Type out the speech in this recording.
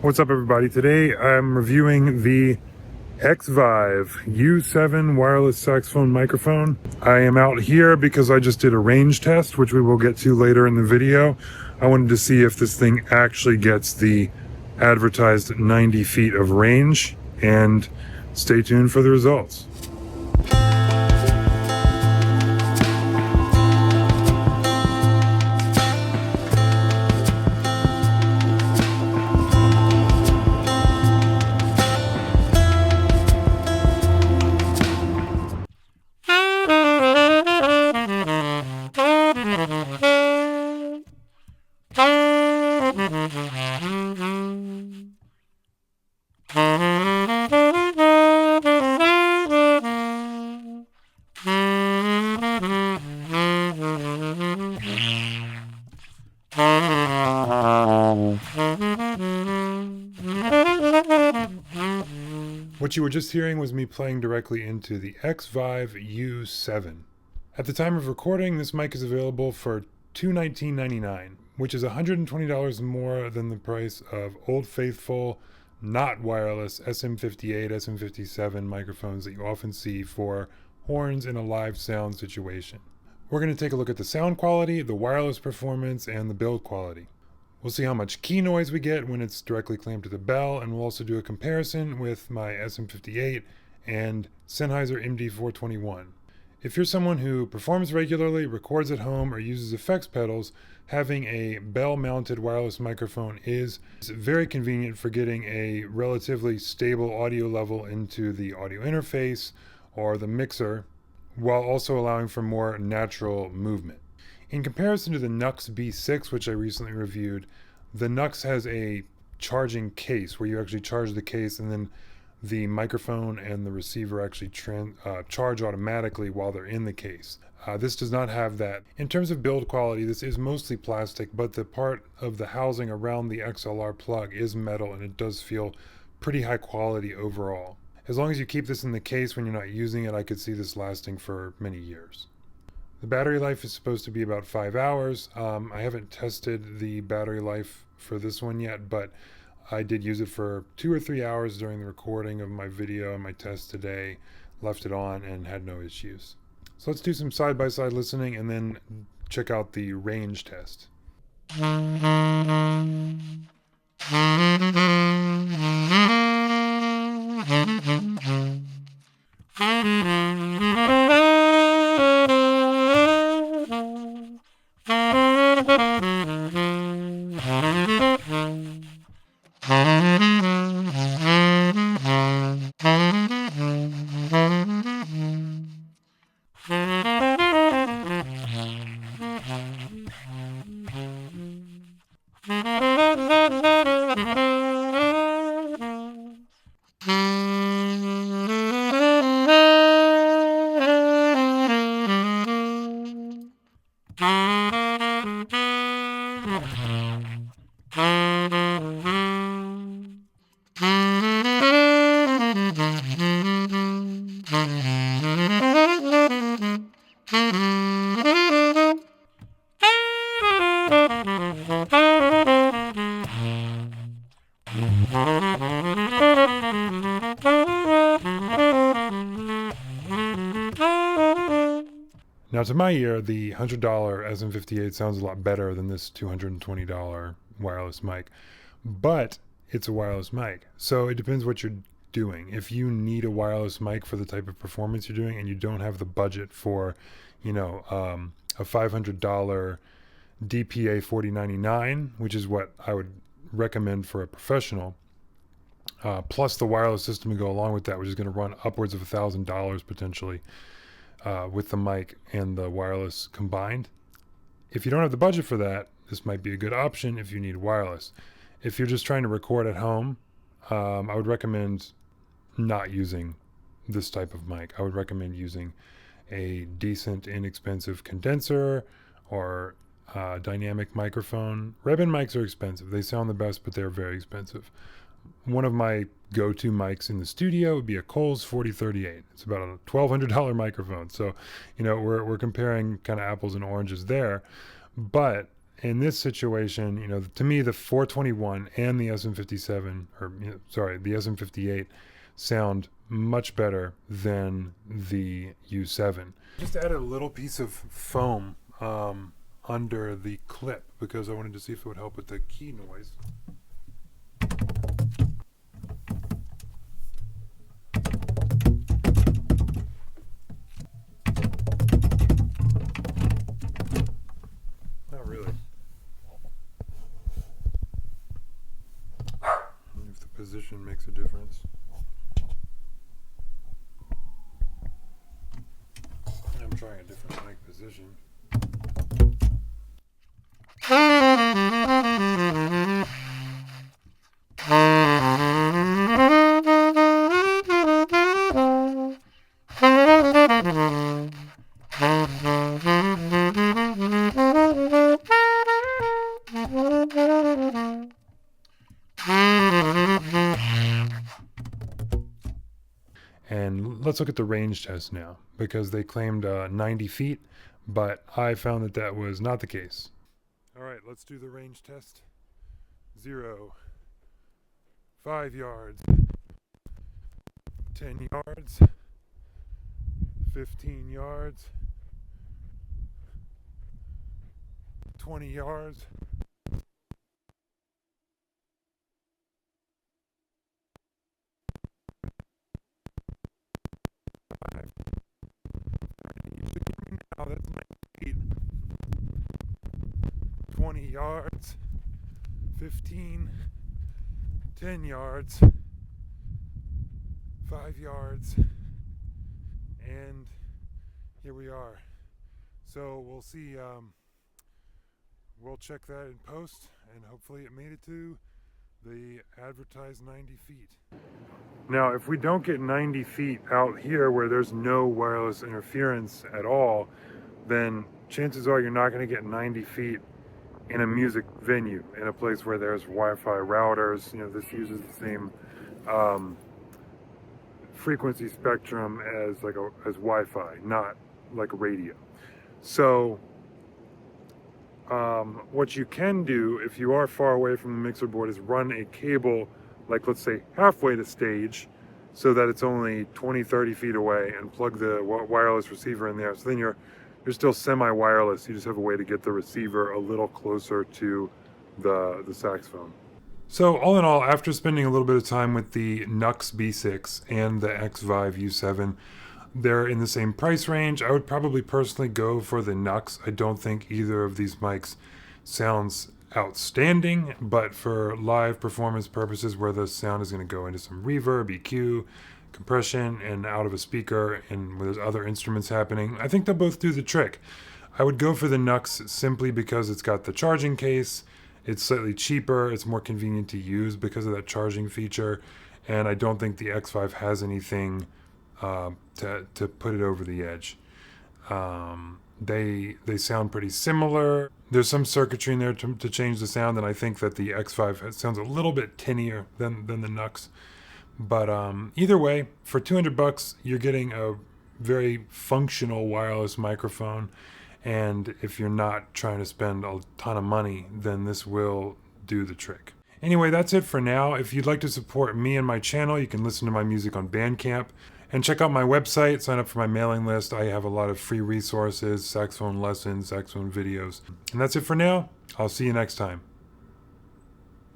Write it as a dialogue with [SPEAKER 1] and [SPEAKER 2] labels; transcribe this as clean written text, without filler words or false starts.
[SPEAKER 1] What's up, everybody? Today I'm reviewing the Xvive U7 wireless saxophone microphone. I am out here because I just did a range test, which we will get to later in the video. I wanted to see if this thing actually gets the advertised 90 feet of range, and stay tuned for the results. What you were just hearing was me playing directly into the Xvive U7. At the time of recording, this mic is available for $219.99, which is $120 more than the price of Old Faithful, not wireless SM58, SM57 microphones that you often see for horns in a live sound situation. We're going to take a look at the sound quality, the wireless performance, and the build quality. We'll see how much key noise we get when it's directly clamped to the bell, and we'll also do a comparison with my SM58 and Sennheiser MD421. If you're someone who performs regularly, records at home, or uses effects pedals, having a bell-mounted wireless microphone is very convenient for getting a relatively stable audio level into the audio interface or the mixer, while also allowing for more natural movement. In comparison to the Nux B6, which I recently reviewed, the Nux has a charging case where you actually charge the case and then the microphone and the receiver actually charge automatically while they're in the case. This does not have that. In terms of build quality, this is mostly plastic, but the part of the housing around the XLR plug is metal, and it does feel pretty high quality overall. As long as you keep this in the case when you're not using it, I could see this lasting for many years. The battery life is supposed to be about 5 hours. I haven't tested the battery life for this one yet, but I did use it for 2 or 3 hours during the recording of my video and my test today, left it on and had no issues. So let's do some side-by-side listening and then check out the range test. Now, to my ear, the $100 SM58 sounds a lot better than this $220 wireless mic, but it's a wireless mic, so it depends what you're doing. If you need a wireless mic for the type of performance you're doing and you don't have the budget for, a $500 DPA 4099, which is what I would recommend for a professional, plus the wireless system to go along with that, which is going to run upwards of $1,000 potentially, with the mic and the wireless combined. If you don't have the budget for that, this might be a good option if you need wireless. If you're just trying to record at home, I would recommend not using this type of mic. I would recommend using a decent, inexpensive condenser or dynamic microphone. Rebin mics are expensive. They sound the best, but they're very expensive. One of my go-to mics in the studio would be a Coles 4038. It's about a $1,200 microphone. So, we're comparing kind of apples and oranges there. But in this situation, you know, to me, the 421 and the SM57, or sorry, the SM58 sound much better than the U7. Just added a little piece of foam under the clip because I wanted to see if it would help with the key noise. Not really. If the position makes a difference. I'm trying a different mic position. And let's look at the range test now, because they claimed 90 feet, but I found that that was not the case. All right, let's do the range test. 0, 5 yards, 10 yards, 15 yards, 20 yards, 5. Now that's 90 feet. 20 yards, 15, 10 yards, 5 yards, and here we are. So we'll see, we'll check that in post, and hopefully it made it to the advertised 90 feet. Now, if we don't get 90 feet out here where there's no wireless interference at all, then chances are you're not going to get 90 feet in a music venue, in a place where there's Wi-Fi routers. You know, this uses the same frequency spectrum as as Wi-Fi, not like a radio. So what you can do if you are far away from the mixer board is run a cable, like let's say halfway to stage, so that it's only 20-30 feet away, and plug the wireless receiver in there. So then you're still semi-wireless. You just have a way to get the receiver a little closer to the saxophone. So all in all, after spending a little bit of time with the Nux B6 and the Xvive U7, they're in the same price range. I would probably personally go for the Nux. I don't think either of these mics sounds outstanding, but for live performance purposes where the sound is going to go into some reverb, EQ, compression, and out of a speaker, and where there's other instruments happening, I think they'll both do the trick. I would go for the Nux simply because it's got the charging case, it's slightly cheaper, it's more convenient to use because of that charging feature, and I don't think the Xvive has anything to put it over the edge. They sound pretty similar. There's some circuitry in there to change the sound, and I think that the Xvive sounds a little bit tinnier than the Nux. But either way, for $200, you're getting a very functional wireless microphone. And if you're not trying to spend a ton of money, then this will do the trick. Anyway, that's it for now. If you'd like to support me and my channel, you can listen to my music on Bandcamp. And check out my website, sign up for my mailing list. I have a lot of free resources, saxophone lessons, saxophone videos. And that's it for now. I'll see you next time.